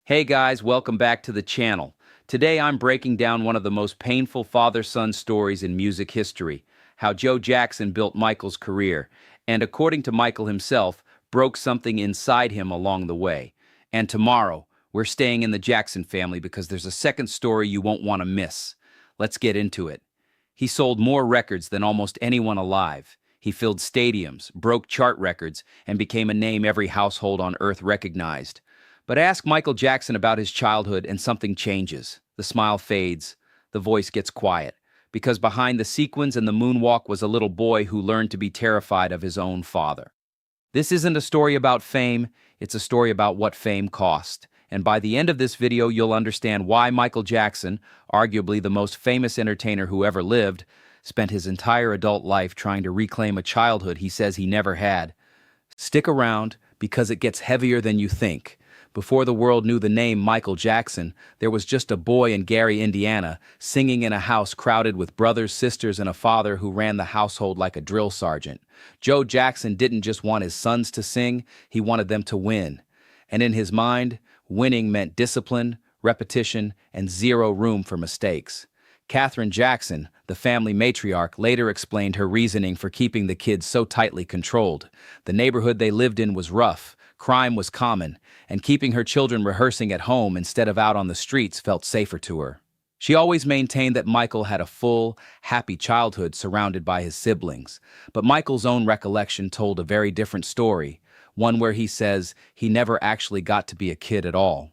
Hey guys, welcome back to the channel. Today I'm breaking down one of the most painful father-son stories in music history, how Joe Jackson built Michael's career, and according to Michael himself, broke something inside him along the way. And tomorrow, we're staying in the Jackson family because there's a second story you won't want to miss. Let's get into it. He sold more records than almost anyone alive. He filled stadiums, broke chart records, and became a name every household on earth recognized. But ask Michael Jackson about his childhood and something changes. The smile fades, the voice gets quiet, because behind the sequins and the moonwalk was a little boy who learned to be terrified of his own father. This isn't a story about fame, it's a story about what fame cost. And by the end of this video, you'll understand why Michael Jackson, arguably the most famous entertainer who ever lived, spent his entire adult life trying to reclaim a childhood he says he never had. Stick around, because it gets heavier than you think. Before the world knew the name Michael Jackson, there was just a boy in Gary, Indiana, singing in a house crowded with brothers, sisters, and a father who ran the household like a drill sergeant. Joe Jackson didn't just want his sons to sing, he wanted them to win. And in his mind, winning meant discipline, repetition, and zero room for mistakes. Katherine Jackson, the family matriarch, later explained her reasoning for keeping the kids so tightly controlled. The neighborhood they lived in was rough, crime was common, and keeping her children rehearsing at home instead of out on the streets felt safer to her. She always maintained that Michael had a full, happy childhood surrounded by his siblings, but Michael's own recollection told a very different story, one where he says he never actually got to be a kid at all.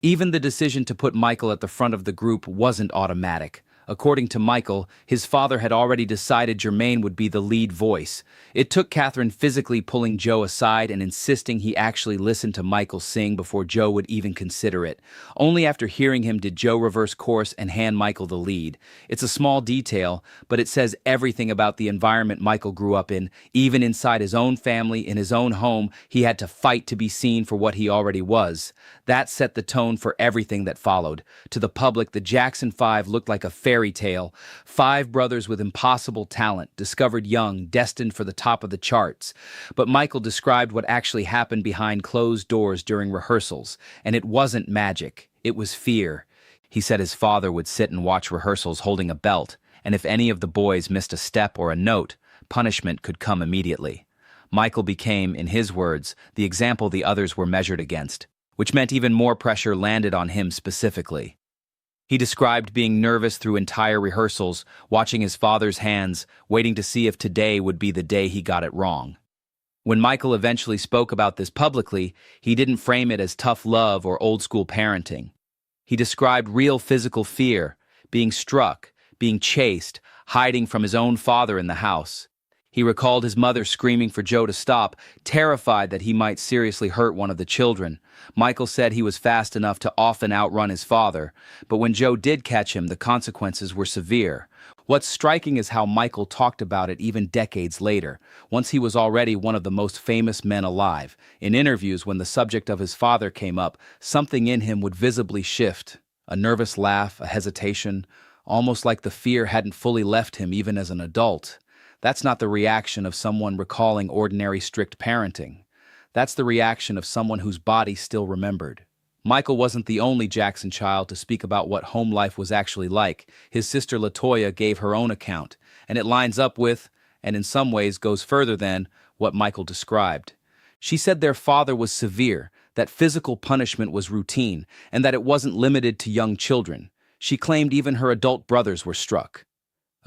Even the decision to put Michael at the front of the group wasn't automatic. According to Michael, his father had already decided Jermaine would be the lead voice. It took Katherine physically pulling Joe aside and insisting he actually listen to Michael sing before Joe would even consider it. Only after hearing him did Joe reverse course and hand Michael the lead. It's a small detail, but it says everything about the environment Michael grew up in. Even inside his own family, in his own home, he had to fight to be seen for what he already was. That set the tone for everything that followed. To the public, the Jackson Five looked like a fairy tale. Five brothers with impossible talent, discovered young, destined for the top of the charts. But Michael described what actually happened behind closed doors during rehearsals, and it wasn't magic, it was fear. He said his father would sit and watch rehearsals holding a belt, and if any of the boys missed a step or a note, punishment could come immediately. Michael became, in his words, the example the others were measured against, which meant even more pressure landed on him specifically. He described being nervous through entire rehearsals, watching his father's hands, waiting to see if today would be the day he got it wrong. When Michael eventually spoke about this publicly, he didn't frame it as tough love or old-school parenting. He described real physical fear, being struck, being chased, hiding from his own father in the house. He recalled his mother screaming for Joe to stop, terrified that he might seriously hurt one of the children. Michael said he was fast enough to often outrun his father, but when Joe did catch him, the consequences were severe. What's striking is how Michael talked about it even decades later, once he was already one of the most famous men alive. In interviews, when the subject of his father came up, something in him would visibly shift. A nervous laugh, a hesitation, almost like the fear hadn't fully left him even as an adult. That's not the reaction of someone recalling ordinary strict parenting. That's the reaction of someone whose body still remembered. Michael wasn't the only Jackson child to speak about what home life was actually like. His sister LaToya gave her own account, and it lines up with, and in some ways goes further than, what Michael described. She said their father was severe, that physical punishment was routine, and that it wasn't limited to young children. She claimed even her adult brothers were struck.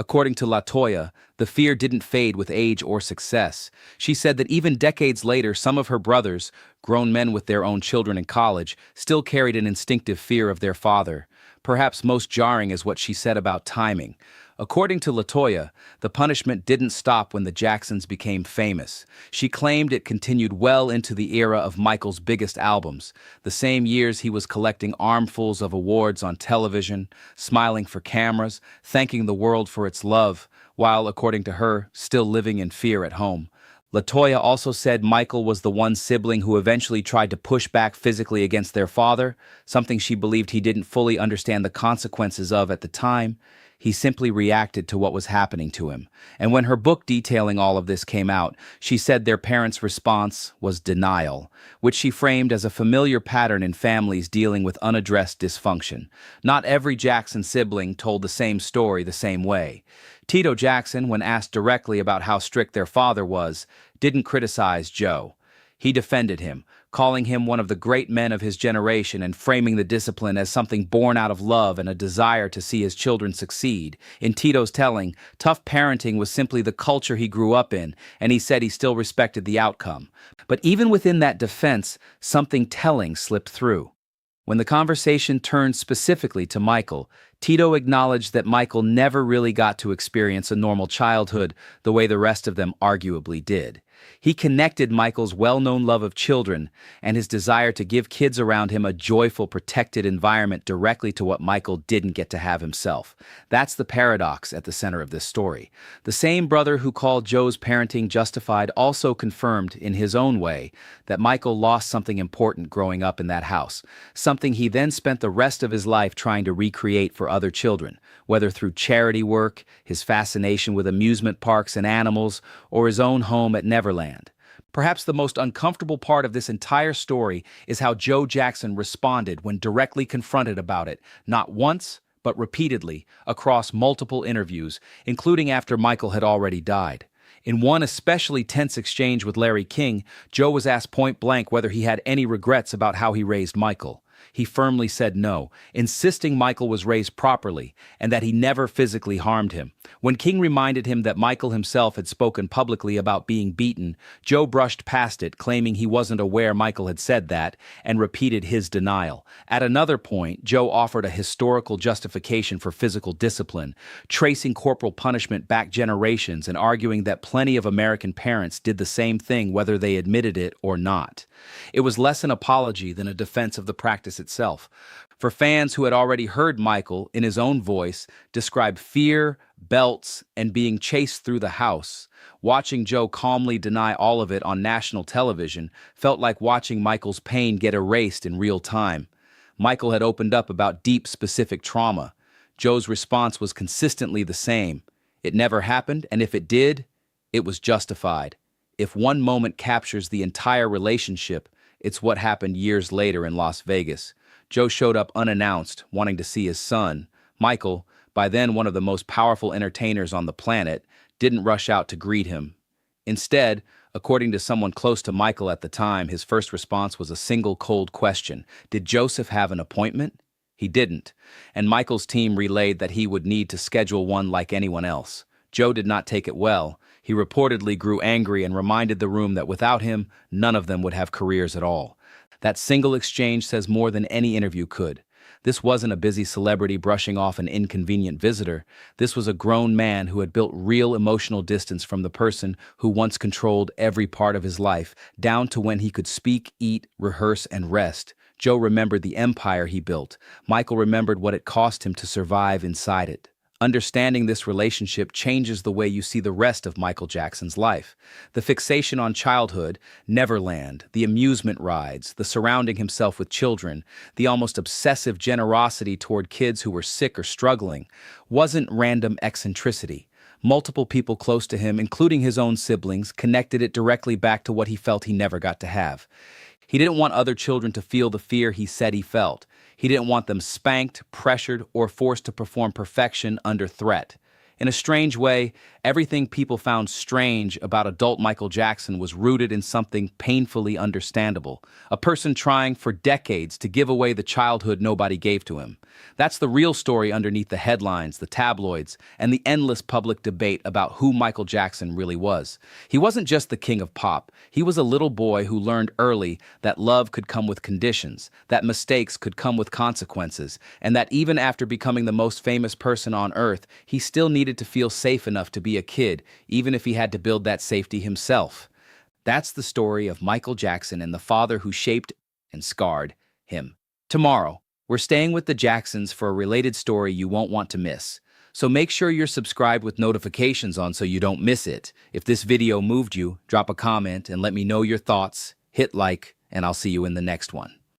According to LaToya, the fear didn't fade with age or success. She said that even decades later, some of her brothers, grown men with their own children in college, still carried an instinctive fear of their father. Perhaps most jarring is what she said about timing. According to LaToya, the punishment didn't stop when the Jacksons became famous. She claimed it continued well into the era of Michael's biggest albums, the same years he was collecting armfuls of awards on television, smiling for cameras, thanking the world for its love, while, according to her, still living in fear at home. LaToya also said Michael was the one sibling who eventually tried to push back physically against their father, something she believed he didn't fully understand the consequences of at the time. He simply reacted to what was happening to him. And when her book detailing all of this came out, she said their parents' response was denial, which she framed as a familiar pattern in families dealing with unaddressed dysfunction. Not every Jackson sibling told the same story the same way. Tito Jackson, when asked directly about how strict their father was, didn't criticize Joe. He defended him, calling him one of the great men of his generation and framing the discipline as something born out of love and a desire to see his children succeed. In Tito's telling, tough parenting was simply the culture he grew up in, and he said he still respected the outcome. But even within that defense, something telling slipped through. When the conversation turned specifically to Michael, Tito acknowledged that Michael never really got to experience a normal childhood the way the rest of them arguably did. He connected Michael's well-known love of children and his desire to give kids around him a joyful, protected environment directly to what Michael didn't get to have himself. That's the paradox at the center of this story. The same brother who called Joe's parenting justified also confirmed, in his own way, that Michael lost something important growing up in that house, something he then spent the rest of his life trying to recreate for other children, whether through charity work, his fascination with amusement parks and animals, or his own home at Neverland. Perhaps the most uncomfortable part of this entire story is how Joe Jackson responded when directly confronted about it, not once, but repeatedly, across multiple interviews, including after Michael had already died. In one especially tense exchange with Larry King, Joe was asked point-blank whether he had any regrets about how he raised Michael. He firmly said no, insisting Michael was raised properly and that he never physically harmed him. When King reminded him that Michael himself had spoken publicly about being beaten, Joe brushed past it, claiming he wasn't aware Michael had said that, and repeated his denial. At another point, Joe offered a historical justification for physical discipline, tracing corporal punishment back generations and arguing that plenty of American parents did the same thing whether they admitted it or not. It was less an apology than a defense of the practice itself. For fans who had already heard Michael, in his own voice, describe fear, belts, and being chased through the house, watching Joe calmly deny all of it on national television felt like watching Michael's pain get erased in real time. Michael had opened up about deep, specific trauma. Joe's response was consistently the same. It never happened, and if it did, it was justified. If one moment captures the entire relationship, it's what happened years later in Las Vegas. Joe showed up unannounced, wanting to see his son. Michael, by then one of the most powerful entertainers on the planet, didn't rush out to greet him. Instead, according to someone close to Michael at the time, his first response was a single cold question. Did Joseph have an appointment? He didn't, and Michael's team relayed that he would need to schedule one like anyone else. Joe did not take it well. He reportedly grew angry and reminded the room that without him, none of them would have careers at all. That single exchange says more than any interview could. This wasn't a busy celebrity brushing off an inconvenient visitor. This was a grown man who had built real emotional distance from the person who once controlled every part of his life, down to when he could speak, eat, rehearse, and rest. Joe remembered the empire he built. Michael remembered what it cost him to survive inside it. Understanding this relationship changes the way you see the rest of Michael Jackson's life. The fixation on childhood, Neverland, the amusement rides, the surrounding himself with children, the almost obsessive generosity toward kids who were sick or struggling, wasn't random eccentricity. Multiple people close to him, including his own siblings, connected it directly back to what he felt he never got to have. He didn't want other children to feel the fear he said he felt. He didn't want them spanked, pressured, or forced to perform perfection under threat. In a strange way, everything people found strange about adult Michael Jackson was rooted in something painfully understandable. A person trying for decades to give away the childhood nobody gave to him. That's the real story underneath the headlines, the tabloids, and the endless public debate about who Michael Jackson really was. He wasn't just the king of pop. He was a little boy who learned early that love could come with conditions, that mistakes could come with consequences, and that even after becoming the most famous person on earth, he still needed to feel safe enough to be a kid, even if he had to build that safety himself. That's the story of Michael Jackson and the father who shaped and scarred him. Tomorrow, we're staying with the Jacksons for a related story you won't want to miss. So make sure you're subscribed with notifications on so you don't miss it. If this video moved you, drop a comment and let me know your thoughts, hit like, and I'll see you in the next one.